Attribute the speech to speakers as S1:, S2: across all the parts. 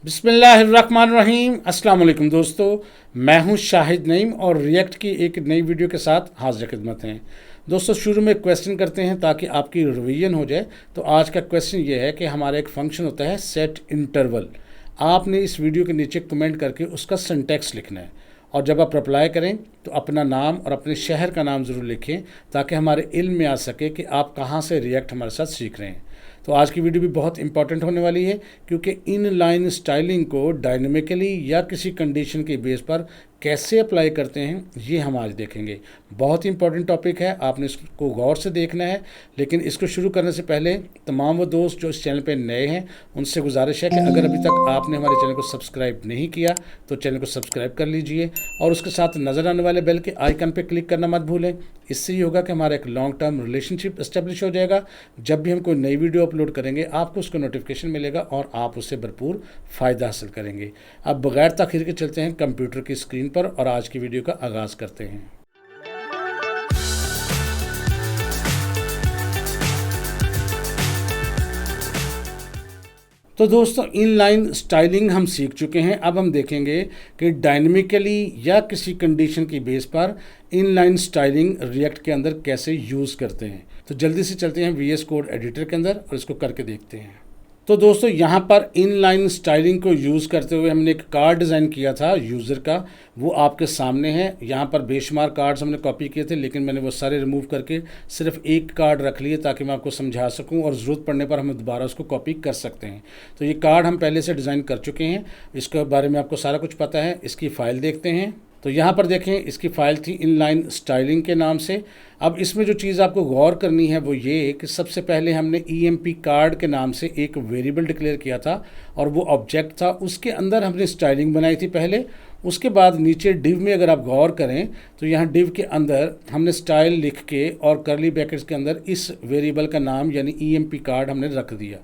S1: बिस्मिल्लाहिर्रहमानिर्रहीम। अस्सलाम वालेकुम दोस्तों, मैं हूं शाहिद नईम और रिएक्ट की एक नई वीडियो के साथ हाजिर खिदमत हैं। दोस्तों शुरू में क्वेश्चन करते हैं ताकि आपकी रिवीजन हो जाए। तो आज का क्वेश्चन ये है कि हमारा एक फंक्शन होता है सेट इंटरवल। आपने इस वीडियो के नीचे कमेंट करके उसका सिंटैक्स लिखना है और जब आप अप्लाई करें तो अपना नाम और अपने शहर का नाम ज़रूर लिखें ताकि हमारे इल्म में आ सके कि आप कहाँ से रिएक्ट हमारे साथ सीख रहे हैं। तो आज की वीडियो भी बहुत इंपॉर्टेंट होने वाली है क्योंकि इन लाइन स्टाइलिंग को डायनेमिकली या किसी कंडीशन के बेस पर कैसे अप्लाई करते हैं ये हम आज देखेंगे। बहुत ही इंपॉर्टेंट टॉपिक है, आपने इसको गौर से देखना है। लेकिन इसको शुरू करने से पहले तमाम वो दोस्त जो इस चैनल पे नए हैं उनसे गुजारिश है कि अगर अभी तक आपने हमारे चैनल को सब्सक्राइब नहीं किया तो चैनल को सब्सक्राइब कर लीजिए और उसके साथ नज़र आने वाले बेल के आइकन पर क्लिक करना मत भूलें। इससे ये होगा कि हमारा एक लॉन्ग टर्म रिलेशनशिप इस्टेब्लिश हो जाएगा। जब भी हम कोई नई वीडियो अपलोड करेंगे आपको उसका नोटिफिकेशन मिलेगा और आप उससे भरपूर फ़ायदा हासिल करेंगे। अब बगैर ताख़ीर के चलते हैं कंप्यूटर की स्क्रीन पर और आज की वीडियो का आगाज़ करते हैं। तो दोस्तों इनलाइन स्टाइलिंग हम सीख चुके हैं। अब हम देखेंगे कि डायनेमिकली या किसी कंडीशन की बेस पर इनलाइन स्टाइलिंग रिएक्ट के अंदर कैसे यूज़ करते हैं। तो जल्दी से चलते हैं वीएस कोड एडिटर के अंदर और इसको करके देखते हैं। तो दोस्तों यहाँ पर इनलाइन स्टाइलिंग को यूज़ करते हुए हमने एक कार्ड डिज़ाइन किया था यूज़र का, वो आपके सामने है। यहाँ पर बेशुमार कार्ड्स हमने कॉपी किए थे लेकिन मैंने वो सारे रिमूव करके सिर्फ एक कार्ड रख लिए ताकि मैं आपको समझा सकूं और ज़रूरत पड़ने पर हम दोबारा उसको कॉपी कर सकते हैं। तो ये कार्ड हम पहले से डिज़ाइन कर चुके हैं, इसके बारे में आपको सारा कुछ पता है। इसकी फ़ाइल देखते हैं। तो यहाँ पर देखें इसकी फ़ाइल थी इनलाइन स्टाइलिंग के नाम से। अब इसमें जो चीज़ आपको गौर करनी है वो ये कि सबसे पहले हमने EMP कार्ड के नाम से एक वेरिएबल डिक्लेयर किया था और वो ऑब्जेक्ट था, उसके अंदर हमने स्टाइलिंग बनाई थी पहले। उसके बाद नीचे डिव में अगर आप गौर करें तो यहाँ डिव के अंदर हमने स्टाइल लिख के और करली ब्रैकेट्स के अंदर इस वेरिएबल का नाम यानी EMP कार्ड हमने रख दिया।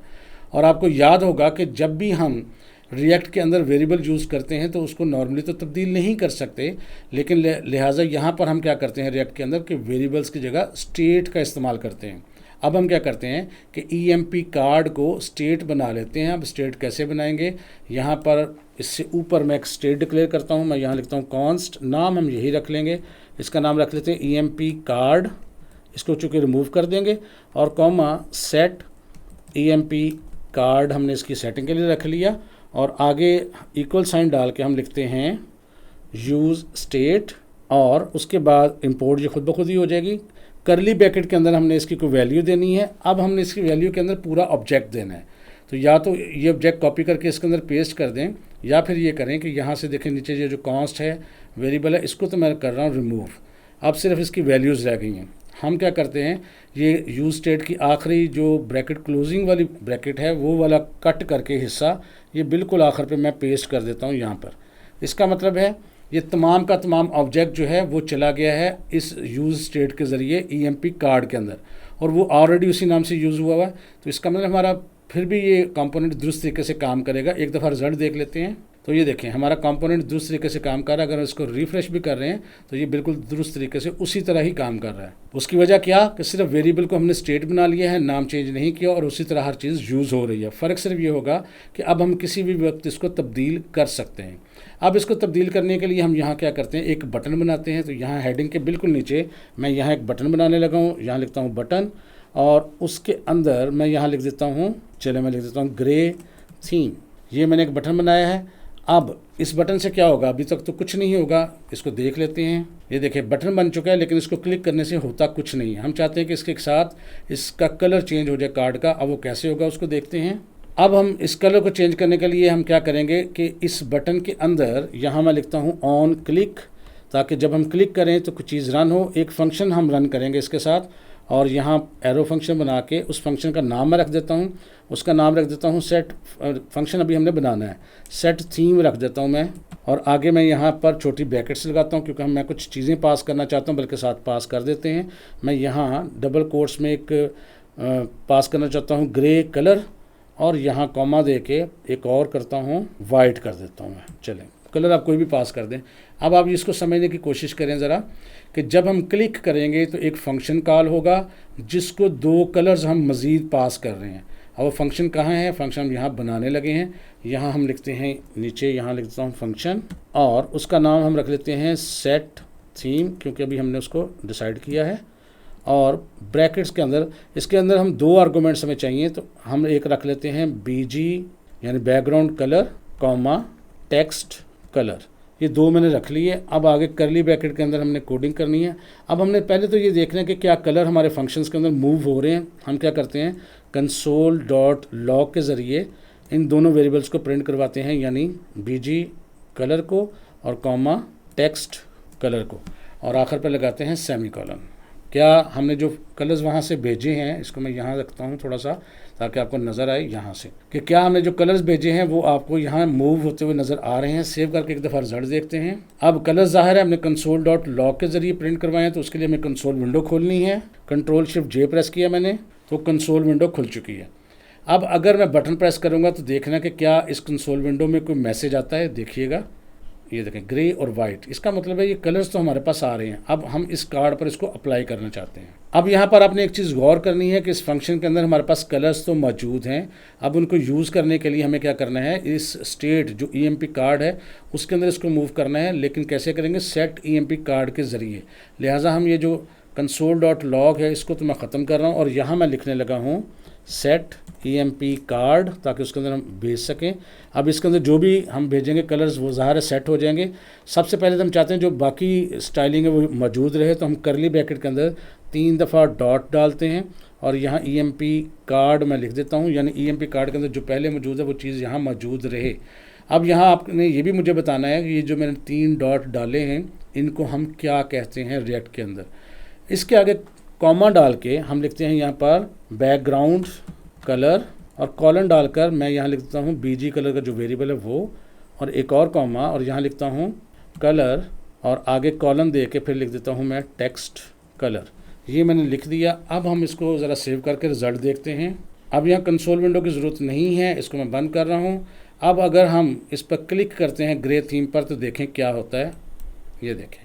S1: और आपको याद होगा कि जब भी हम रिएक्ट के अंदर वेरिएबल यूज़ करते हैं तो उसको नॉर्मली तो तब्दील नहीं कर सकते, लेकिन लिहाजा यहाँ पर हम क्या करते हैं रिएक्ट के अंदर कि वेरिएबल्स की जगह स्टेट का इस्तेमाल करते हैं। अब हम क्या करते हैं कि EMP कार्ड को स्टेट बना लेते हैं। अब स्टेट कैसे बनाएंगे, यहाँ पर इससे ऊपर मैं एक स्टेट डिक्लेयर करता हूँ। मैं यहाँ लिखता हूँ कॉन्स्ट, नाम हम यही रख लेंगे, इसका नाम रख लेते हैं EMP कार्ड, इसको चूँकि रिमूव कर देंगे और कॉमा सेट EMP कार्ड हमने इसकी सेटिंग के लिए रख लिया और आगे इक्वल साइन डाल के हम लिखते हैं यूज़ स्टेट और उसके बाद इंपोर्ट ये खुद ब खुद ही हो जाएगी। करली ब्रैकेट के अंदर हमने इसकी कोई वैल्यू देनी है। अब हमने इसकी वैल्यू के अंदर पूरा ऑब्जेक्ट देना है। तो या तो ये ऑब्जेक्ट कॉपी करके इसके अंदर पेस्ट कर दें या फिर ये करें कि यहाँ से देखें नीचे ये जो कॉन्स्ट है वेरिएबल है इसको तो मैं कर रहा हूँ रिमूव। अब सिर्फ इसकी वैल्यूज़ रह गई हैं। हम क्या करते हैं ये यूज़ स्टेट की आखिरी जो ब्रैकेट क्लोजिंग वाली ब्रैकेट है वो वाला कट करके हिस्सा ये बिल्कुल आखिर पे मैं पेस्ट कर देता हूँ यहाँ पर। इसका मतलब है ये तमाम का तमाम ऑब्जेक्ट जो है वो चला गया है इस यूज़ स्टेट के ज़रिए EMP कार्ड के अंदर और वो ऑलरेडी उसी नाम से यूज़ हुआ हुआ है। तो इसका मतलब हमारा फिर भी ये कंपोनेंट दुरुस्त तरीके से काम करेगा। एक दफ़ा रिजल्ट देख लेते हैं। तो ये देखें हमारा कंपोनेंट दुरुस्त तरीके से काम कर रहा है। अगर इसको रिफ्रेश भी कर रहे हैं तो ये बिल्कुल दुरुस्त तरीके से उसी तरह ही काम कर रहा है। उसकी वजह क्या कि सिर्फ वेरिएबल को हमने स्टेट बना लिया है, नाम चेंज नहीं किया और उसी तरह हर चीज़ यूज़ हो रही है। फ़र्क सिर्फ ये होगा कि अब हम किसी भी वक्त इसको तब्दील कर सकते हैं। अब इसको तब्दील करने के लिए हम यहाँ क्या करते हैं एक बटन बनाते हैं। तो यहाँ हेडिंग के बिल्कुल नीचे मैं यहाँ एक बटन बनाने लगा हूँ। यहाँ लिखता हूँ बटन और उसके अंदर मैं यहाँ लिख देता हूँ, चले मैं लिख देता हूँ ग्रे थीम। ये मैंने एक बटन बनाया है। अब इस बटन से क्या होगा, अभी तक तो कुछ नहीं होगा, इसको देख लेते हैं। ये देखिए बटन बन चुका है लेकिन इसको क्लिक करने से होता कुछ नहीं है। हम चाहते हैं कि इसके साथ इसका कलर चेंज हो जाए कार्ड का। अब वो कैसे होगा उसको देखते हैं। अब हम इस कलर को चेंज करने के लिए हम क्या करेंगे कि इस बटन के अंदर यहाँ मैं लिखता हूँ ऑन क्लिक, ताकि जब हम क्लिक करें तो कुछ चीज़ रन हो। एक फंक्शन हम रन करेंगे इसके साथ और यहाँ एरो फंक्शन बना के उस फंक्शन का नाम मैं रख देता हूँ। उसका नाम रख देता हूँ सेट, फंक्शन अभी हमने बनाना है, सेट थीम रख देता हूँ मैं। और आगे मैं यहाँ पर छोटी ब्रैकेट्स लगाता हूँ क्योंकि मैं कुछ चीज़ें पास करना चाहता हूँ, बल्कि साथ पास कर देते हैं। मैं यहाँ डबल कोट्स में एक पास करना चाहता हूँ ग्रे कलर और यहाँ कॉमा दे के एक और करता हूँ वाइट कर देता हूँ मैं। चलें कलर आप कोई भी पास कर दें। अब आप इसको समझने की कोशिश करें ज़रा कि जब हम क्लिक करेंगे तो एक फ़ंक्शन कॉल होगा जिसको दो कलर्स हम मज़ीद पास कर रहे हैं। अब वो फंक्शन कहाँ है, फंक्शन हम यहाँ बनाने लगे हैं। यहाँ हम लिखते हैं नीचे, यहाँ लिख देता हूँ फंक्शन, और उसका नाम हम रख लेते हैं सेट थीम, क्योंकि अभी हमने उसको डिसाइड किया है। और ब्रैकेट्स के अंदर, इसके अंदर हम 2 आर्गूमेंट्स हमें चाहिए, तो हम एक रख लेते हैं BG यानी background colour, comma text colour. ये 2 मैंने रख लिए। अब आगे करली ब्रैकेट के अंदर हमने कोडिंग करनी है। अब हमने पहले तो ये देखना है कि क्या कलर हमारे फंक्शंस के अंदर मूव हो रहे हैं। हम क्या करते हैं, console.log के ज़रिए इन दोनों वेरिएबल्स को प्रिंट करवाते हैं, यानी BG कलर को और कॉमा टेक्स्ट कलर को, और आखिर पर लगाते हैं सेमीकोलन। क्या हमने जो कलर्स वहाँ से भेजे हैं, इसको मैं यहाँ रखता हूँ थोड़ा सा ताकि आपको नज़र आए यहाँ से, कि क्या हमने जो कलर्स भेजे हैं वो आपको यहाँ मूव होते हुए नज़र आ रहे हैं। सेव करके एक दफ़ा रिजल्ट देखते हैं। अब कलर ज़ाहिर है हमने console.log के ज़रिए प्रिंट करवाए हैं, तो उसके लिए हमें कंसोल विंडो खोलनी है। Ctrl+Shift+J प्रेस किया मैंने, तो कंसोल विंडो खुल चुकी है। अब अगर मैं बटन प्रेस करूँगा तो देखना कि क्या इस कंसोल विंडो में कोई मैसेज आता है। देखिएगा, ये देखें ग्रे और वाइट, इसका मतलब है ये कलर्स तो हमारे पास आ रहे हैं। अब हम इस कार्ड पर इसको अप्लाई करना चाहते हैं। अब यहाँ पर आपने एक चीज़ गौर करनी है कि इस फंक्शन के अंदर हमारे पास कलर्स तो मौजूद हैं। अब उनको यूज़ करने के लिए हमें क्या करना है, इस स्टेट जो EMP कार्ड है उसके अंदर इसको मूव करना है। लेकिन कैसे करेंगे, सेट EMP कार्ड के ज़रिए। लिहाजा हम ये जो console.log है इसको तो मैं ख़त्म कर रहा हूँ, और यहाँ मैं लिखने लगा हूँ सेट EMP कार्ड, ताकि उसके अंदर हम भेज सकें। अब इसके अंदर जो भी हम भेजेंगे कलर्स वो ज़ाहिर है सेट हो जाएंगे। सबसे पहले तो हम चाहते हैं जो बाकी स्टाइलिंग है वो मौजूद रहे, तो हम करली ब्रैकेट के अंदर 3 दफ़ा डॉट डालते हैं, और यहाँ EMP कार्ड मैं लिख देता हूँ, यानी EMP कार्ड के अंदर जो पहले मौजूद है वो चीज़ यहाँ मौजूद रहे। अब यहाँ आपने ये भी मुझे बताना है कि ये जो मैंने 3 डॉट डाले हैं इनको हम क्या कहते हैं रिएक्ट के अंदर। इसके आगे कॉमा डाल के हम लिखते हैं यहाँ पर बैकग्राउंड कलर, और कॉलन डालकर मैं यहाँ लिख देता हूँ BG कलर का जो वेरिएबल है वो, और एक और कॉमा, और यहाँ लिखता हूँ कलर, और आगे कॉलन दे के फिर लिख देता हूँ मैं टेक्स्ट कलर। ये मैंने लिख दिया। अब हम इसको ज़रा सेव करके रिज़ल्ट देखते हैं। अब यहाँ कंसोल विंडो की ज़रूरत नहीं है, इसको मैं बंद कर रहा हूँ। अब अगर हम इस पर क्लिक करते हैं ग्रे थीम पर, तो देखें क्या होता है। ये देखें,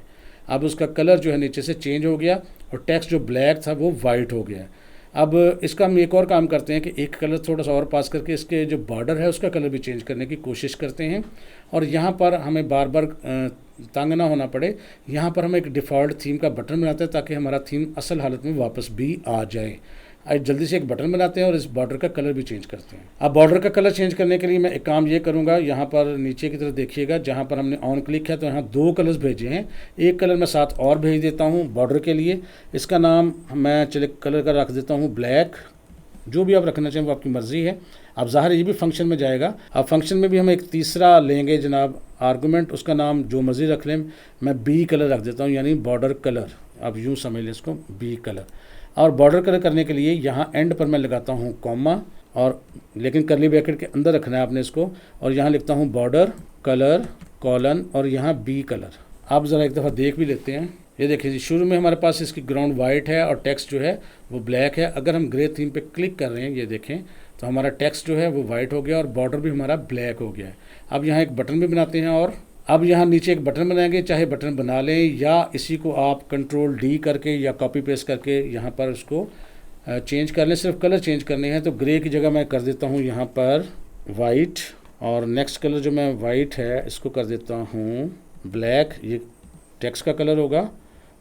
S1: अब उसका कलर जो है नीचे से चेंज हो गया, और टेक्स्ट जो ब्लैक था वो वाइट हो गया। अब इसका हम एक और काम करते हैं कि एक कलर थोड़ा सा और पास करके इसके जो बॉर्डर है उसका कलर भी चेंज करने की कोशिश करते हैं। और यहाँ पर हमें बार बार तंग ना होना पड़े, यहाँ पर हम एक डिफ़ॉल्ट थीम का बटन बनाते हैं ताकि हमारा थीम असल हालत में वापस भी आ जाए। आज जल्दी से एक बटन बनाते हैं और इस बॉर्डर का कलर भी चेंज करते हैं। अब बॉर्डर का कलर चेंज करने के लिए मैं एक काम ये करूँगा, यहाँ पर नीचे की तरफ देखिएगा, जहाँ पर हमने ऑन क्लिक है तो यहाँ 2 कलर्स भेजे हैं। एक कलर मैं साथ और भेज देता हूँ बॉर्डर के लिए। इसका नाम मैं चले कलर का रख देता हूँ ब्लैक। जो भी आप रखना चाहें वो आपकी मर्ज़ी है। अब ज़ाहिर ये भी फंक्शन में जाएगा। अब फंक्शन में भी हम एक तीसरा लेंगे जनाब आर्गूमेंट, उसका नाम जो मर्ज़ी रख लें। मैं B कलर रख देता हूँ, यानी बॉर्डर कलर। अब यूँ समझ लें इसको, B कलर। और बॉर्डर कलर करने के लिए यहाँ एंड पर मैं लगाता हूँ कॉमा, और लेकिन करली ब्रैकेट के अंदर रखना है आपने इसको, और यहाँ लिखता हूँ बॉर्डर कलर कॉलन, और यहाँ B कलर। आप ज़रा एक दफ़ा देख भी लेते हैं। ये देखिए जी, शुरू में हमारे पास इसकी ग्राउंड वाइट है और टेक्स्ट जो है वो ब्लैक है। अगर हम ग्रे थीम पे क्लिक कर रहे हैं, ये देखें, तो हमारा टेक्स्ट जो है वो वाइट हो गया और बॉर्डर भी हमारा ब्लैक हो गया है। अब यहाँ एक बटन भी बनाते हैं, और अब यहाँ नीचे एक बटन बनाएंगे। चाहे बटन बना लें या इसी को आप Ctrl+D करके या कॉपी पेस्ट करके यहाँ पर उसको चेंज कर लें। सिर्फ कलर चेंज करने हैं, तो ग्रे की जगह मैं कर देता हूँ यहाँ पर वाइट, और नेक्स्ट कलर जो मैं वाइट है इसको कर देता हूँ ब्लैक। ये टेक्स्ट का कलर होगा,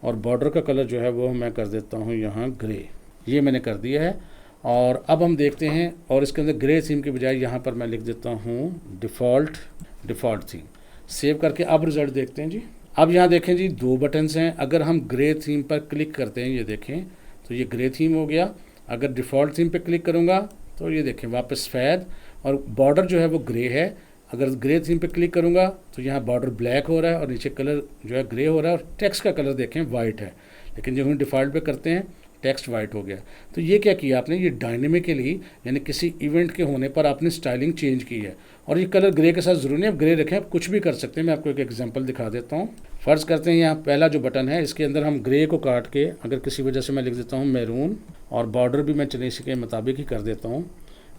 S1: और बॉर्डर का कलर जो है वो मैं कर देता हूँ यहाँ ग्रे। ये मैंने कर दिया है। और अब हम देखते हैं, और इसके अंदर ग्रे थीम के बजाय यहाँ पर मैं लिख देता हूँ डिफ़ॉल्ट थीम। सेव करके अब रिज़ल्ट देखते हैं जी। अब यहाँ देखें जी, 2 बटन्स हैं। अगर हम ग्रे थीम पर क्लिक करते हैं, ये देखें, तो ये ग्रे थीम हो गया। अगर डिफ़ॉल्ट थीम पर क्लिक करूँगा तो ये देखें वापस सफ़ेद, और बॉर्डर जो है वो ग्रे है। अगर ग्रे थीम पे क्लिक करूँगा तो यहाँ बॉर्डर ब्लैक हो रहा है और नीचे कलर जो है ग्रे हो रहा है, और टेक्स्ट का कलर देखें वाइट है। लेकिन जब हम डिफ़ॉल्ट पे करते हैं टेक्स्ट वाइट हो गया। तो ये क्या किया आपने, ये डायनेमिकली यानी किसी इवेंट के होने पर आपने स्टाइलिंग चेंज की है। और ये कलर ग्रे के साथ ज़रूरी नहीं आप ग्रे रखें, आप कुछ भी कर सकते हैं। मैं आपको एक एग्जांपल दिखा देता हूँ। फ़र्ज़ करते हैं यहाँ पहला जो बटन है इसके अंदर हम ग्रे को काट के अगर किसी वजह से मैं लिख देता हूँ मैरून, और बॉर्डर भी मैं चलिए इसी के मुताबिक ही कर देता हूँ,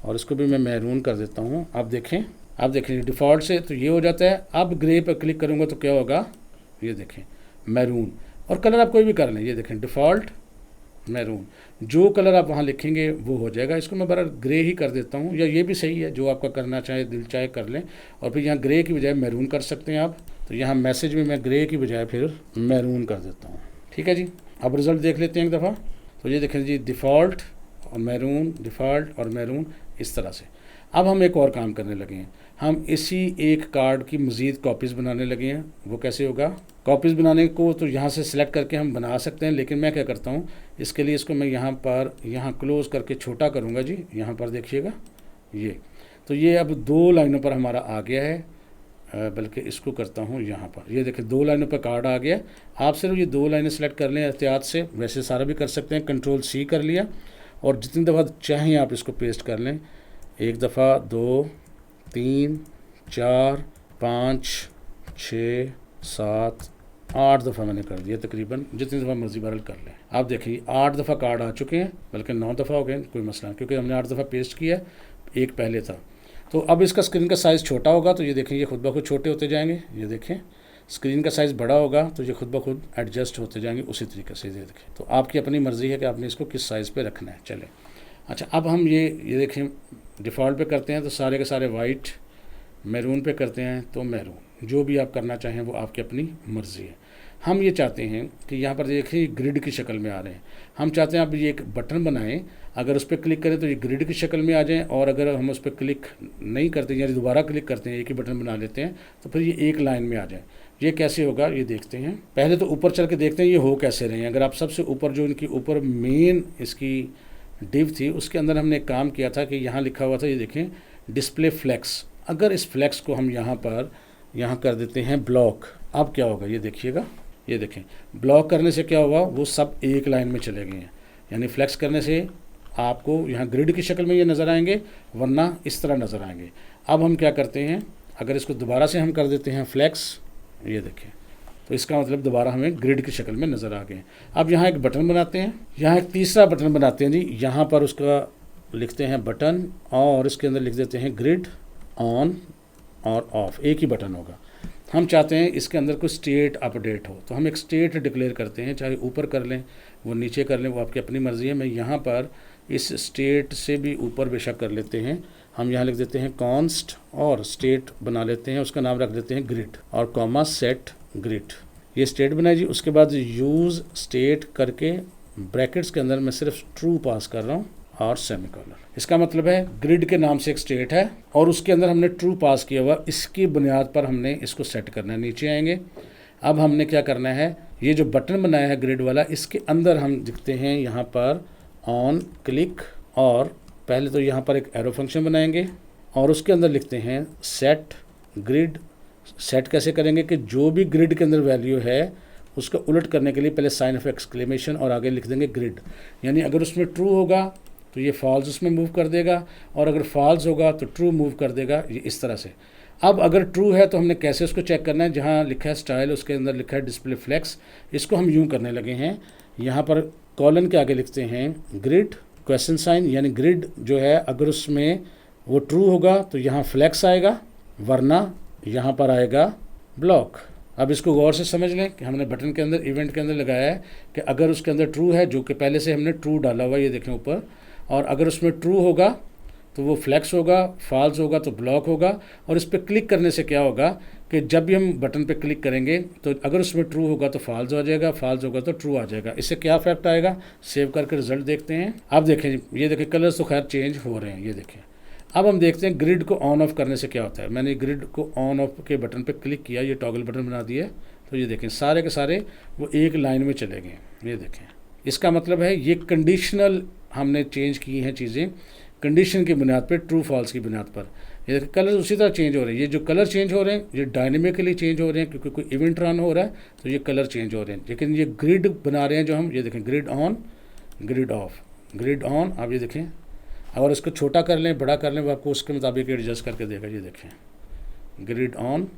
S1: और इसको भी मैं मैरून कर देता हूँ। आप देखें डिफ़ॉल्ट से तो ये हो जाता है। अब ग्रे पर क्लिक करूँगा तो क्या होगा, ये देखें मैरून, और कलर आप कोई भी कर लें। ये देखें डिफ़ॉल्ट मैरून, जो कलर आप वहाँ लिखेंगे वो हो जाएगा। इसको मैं बड़ा ग्रे ही कर देता हूँ, या ये भी सही है, जो आपका करना चाहे दिल चाहे कर लें। और फिर यहाँ ग्रे की बजाय मैरून कर सकते हैं आप। तो यहाँ मैसेज में मैं ग्रे की बजाय फिर मैरून कर देता हूँ। ठीक है जी, अब रिज़ल्ट देख लेते हैं एक दफ़ा। तो ये देखें जी, डिफ़ॉल्ट और मैरून, डिफ़ॉल्ट और मैरून, इस तरह से। अब हम एक और काम करने लगे हैं, हम इसी एक कार्ड की मज़ीद कॉपीज़ बनाने लगे हैं। वो कैसे होगा? कॉपीज़ बनाने को तो यहाँ से सिलेक्ट करके हम बना सकते हैं, लेकिन मैं क्या करता हूँ, इसके लिए इसको मैं यहाँ पर क्लोज़ करके छोटा करूँगा जी। यहाँ पर देखिएगा ये, तो ये अब 2 लाइनों पर हमारा आ गया है। बल्कि इसको करता हूँ यहाँ पर, ये देखिए 2 लाइनों पर कार्ड आ गया। आप सिर्फ ये 2 लाइनें सेलेक्ट कर लें एहतियात से, वैसे सारा भी कर सकते हैं। Ctrl+C कर लिया और जितनी दफ़ा चाहें आप इसको पेस्ट कर लें। 1 दफ़ा, 2, 3, 4, 5, 6, 7, 8 दफ़ा मैंने कर दिया तकरीबन, जितनी दफ़ा मर्जी बरल कर लें। आप देखिए 8 दफ़ा कार्ड आ चुके हैं, बल्कि 9 दफ़ा हो गए, कोई मसला नहीं, क्योंकि हमने 8 दफ़ा पेस्ट किया, एक पहले था। तो अब इसका स्क्रीन का साइज़ छोटा होगा, तो ये देखें ये खुद ब खुद छोटे होते जाएंगे। ये देखें स्क्रीन का साइज़ बड़ा होगा तो ये खुद ब खुद एडजस्ट होते जाएंगे उसी तरीके से। ये देखें, तो आपकी अपनी मर्ज़ी है कि आपने इसको किस साइज़ पे रखना है। चले, अच्छा, अब हम ये देखें डिफ़ॉल्ट पे करते हैं तो सारे के सारे वाइट, मैरून पे करते हैं तो मैरून, जो भी आप करना चाहें वो आपकी अपनी मर्ज़ी है। हम ये चाहते हैं कि यहाँ पर देखिए ग्रिड की शक्ल में आ रहे हैं। हम चाहते हैं अब ये एक बटन बनाएं, अगर उस पर क्लिक करें तो ये ग्रिड की शक्ल में आ जाएं, और अगर हम उस पर क्लिक नहीं करते यानी दोबारा क्लिक करते हैं, एक ही बटन बना लेते हैं, तो फिर ये एक लाइन में आ जाए। ये कैसे होगा ये देखते हैं। पहले तो ऊपर चल के देखते हैं ये हो कैसे रहे हैं। अगर आप सबसे ऊपर जो इनकी ऊपर मेन इसकी डिव थी उसके अंदर हमने एक काम किया था कि यहाँ लिखा हुआ था, ये देखें डिस्प्ले फ्लेक्स। अगर इस फ्लेक्स को हम यहाँ कर देते हैं ब्लॉक, अब क्या होगा ये देखिएगा। ये देखें ब्लॉक करने से क्या होगा, वो सब एक लाइन में चले गए हैं। यानी फ्लेक्स करने से आपको यहाँ ग्रिड की शक्ल में ये नज़र आएंगे, वरना इस तरह नज़र आएंगे। अब हम क्या करते हैं, अगर इसको दोबारा से हम कर देते हैं फ्लेक्स, ये देखें, तो इसका मतलब दोबारा हमें ग्रिड की शक्ल में नज़र आ गए। अब यहाँ एक बटन बनाते हैं, यहाँ एक तीसरा बटन बनाते हैं जी। यहाँ पर उसका लिखते हैं बटन और इसके अंदर लिख देते हैं ग्रिड ऑन और ऑफ, एक ही बटन होगा। हम चाहते हैं इसके अंदर कोई स्टेट अपडेट हो, तो हम एक स्टेट डिक्लेयर करते हैं, चाहे ऊपर कर लें वो नीचे कर लें, वो आपकी अपनी मर्ज़ी है। मैं यहाँ पर इस स्टेट से भी ऊपर बेशक कर लेते हैं। हम यहाँ लिख देते हैं कॉन्स्ट और स्टेट बना लेते हैं, उसका नाम रख देते हैं ग्रिड और कॉमा सेट ग्रिड। ये स्टेट बनाई जी। उसके बाद यूज़ स्टेट करके ब्रैकेट्स के अंदर मैं सिर्फ ट्रू पास कर रहा हूँ और सेमीकोलन। इसका मतलब है ग्रिड के नाम से एक स्टेट है और उसके अंदर हमने ट्रू पास किया हुआ, इसकी बुनियाद पर हमने इसको सेट करना है। नीचे आएंगे, अब हमने क्या करना है, ये जो बटन बनाया है ग्रिड वाला, इसके अंदर हम दिखते हैं यहाँ पर ऑन क्लिक, और पहले तो यहाँ पर एक एरो फंक्शन बनाएंगे और उसके अंदर लिखते हैं सेट ग्रिड। सेट कैसे करेंगे कि जो भी ग्रिड के अंदर वैल्यू है उसको उलट करने के लिए पहले साइन ऑफ एक्सक्लेमेशन और आगे लिख देंगे ग्रिड। यानी अगर उसमें ट्रू होगा तो ये फॉल्स उसमें मूव कर देगा, और अगर फॉल्स होगा तो ट्रू मूव कर देगा, ये इस तरह से। अब अगर ट्रू है तो हमने कैसे उसको चेक करना है, जहाँ लिखा है स्टाइल उसके अंदर लिखा है डिस्प्ले फ्लेक्स, इसको हम यूँ करने लगे हैं। यहाँ पर कॉलन के आगे लिखते हैं ग्रिड क्वेश्चन साइन, यानी ग्रिड जो है अगर उसमें वो ट्रू होगा तो यहाँ फ्लेक्स आएगा, वरना यहाँ पर आएगा ब्लॉक। अब इसको गौर से समझ लें कि हमने बटन के अंदर इवेंट के अंदर लगाया है कि अगर उसके अंदर ट्रू है, जो कि पहले से हमने ट्रू डाला हुआ है, ये देखें ऊपर, और अगर उसमें ट्रू होगा तो वो फ्लेक्स होगा, फॉल्स होगा तो ब्लॉक होगा। और इस पर क्लिक करने से क्या होगा कि जब भी हम बटन पे क्लिक करेंगे तो अगर उसमें ट्रू होगा तो फॉल्स हो जाएगा, फॉल्स होगा तो ट्रू आ जाएगा। इससे क्या इफेक्ट आएगा, सेव करके रिजल्ट देखते हैं। अब देखें, ये देखें कलर्स तो खैर चेंज हो रहे हैं, ये देखें। अब हम देखते हैं ग्रिड को ऑन ऑफ करने से क्या होता है। मैंने ग्रिड को ऑन ऑफ के बटन पे क्लिक किया, ये टॉगल बटन बना दिया, तो ये देखें सारे के सारे वो एक लाइन में चले गए। ये देखें, इसका मतलब है ये कंडीशनल हमने चेंज की हैं चीज़ें, कंडीशन की बुनियाद पे, ट्रू फॉल्स की बुनियाद पर। ये देखें कलर उसी तरह चेंज हो रहे हैं। ये जो कलर चेंज हो रहे हैं ये डायनेमिकली चेंज हो रहे हैं, क्योंकि कोई इवेंट रन हो रहा है तो ये कलर चेंज हो रहे हैं। लेकिन ये ग्रिड बना रहे हैं जो हम, ये देखें grid on grid of, grid on. आप ये देखें, अगर इसको छोटा कर लें बड़ा कर लें वो आपको उसके मुताबिक एडजस्ट करके देगा। ये देखें ग्रिड ऑन,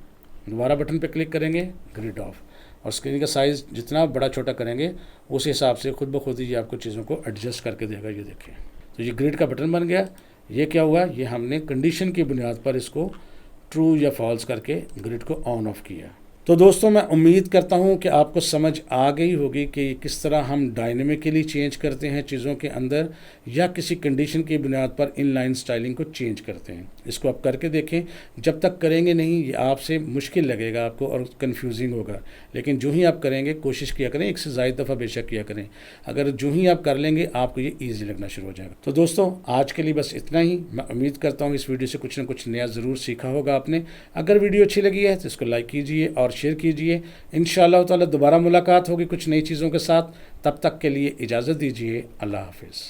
S1: दोबारा बटन पे क्लिक करेंगे ग्रिड ऑफ, और स्क्रीन का साइज़ जितना बड़ा छोटा करेंगे उस हिसाब से खुद ब खुद ही ये आपको चीज़ों को एडजस्ट करके देगा। ये देखें, तो ये ग्रिड का बटन बन गया। ये क्या हुआ, ये हमने कंडीशन की बुनियाद पर इसको ट्रू या फॉल्स करके ग्रिड को ऑन ऑफ किया। तो दोस्तों मैं उम्मीद करता हूँ कि आपको समझ आ गई होगी कि किस तरह हम डायनेमिकली चेंज करते हैं चीज़ों के अंदर या किसी कंडीशन की बुनियाद पर इनलाइन स्टाइलिंग को चेंज करते हैं। इसको आप करके देखें, जब तक करेंगे नहीं ये आपसे मुश्किल लगेगा आपको और कंफ्यूजिंग होगा, लेकिन जो ही आप करेंगे कोशिश किया करें, एक से ज़्यादा दफ़ा बेशक किया करें, अगर जो ही आप कर लेंगे आपको ये ईजी लगना शुरू हो जाएगा। तो दोस्तों आज के लिए बस इतना ही। मैं उम्मीद करता हूँ इस वीडियो से कुछ ना कुछ नया ज़रूर सीखा होगा आपने। अगर वीडियो अच्छी लगी है तो इसको लाइक कीजिए और शेयर कीजिए। इंशाअल्लाह ताला दोबारा मुलाकात होगी कुछ नई चीज़ों के साथ। तब तक के लिए इजाज़त दीजिए। अल्लाह हाफिज़।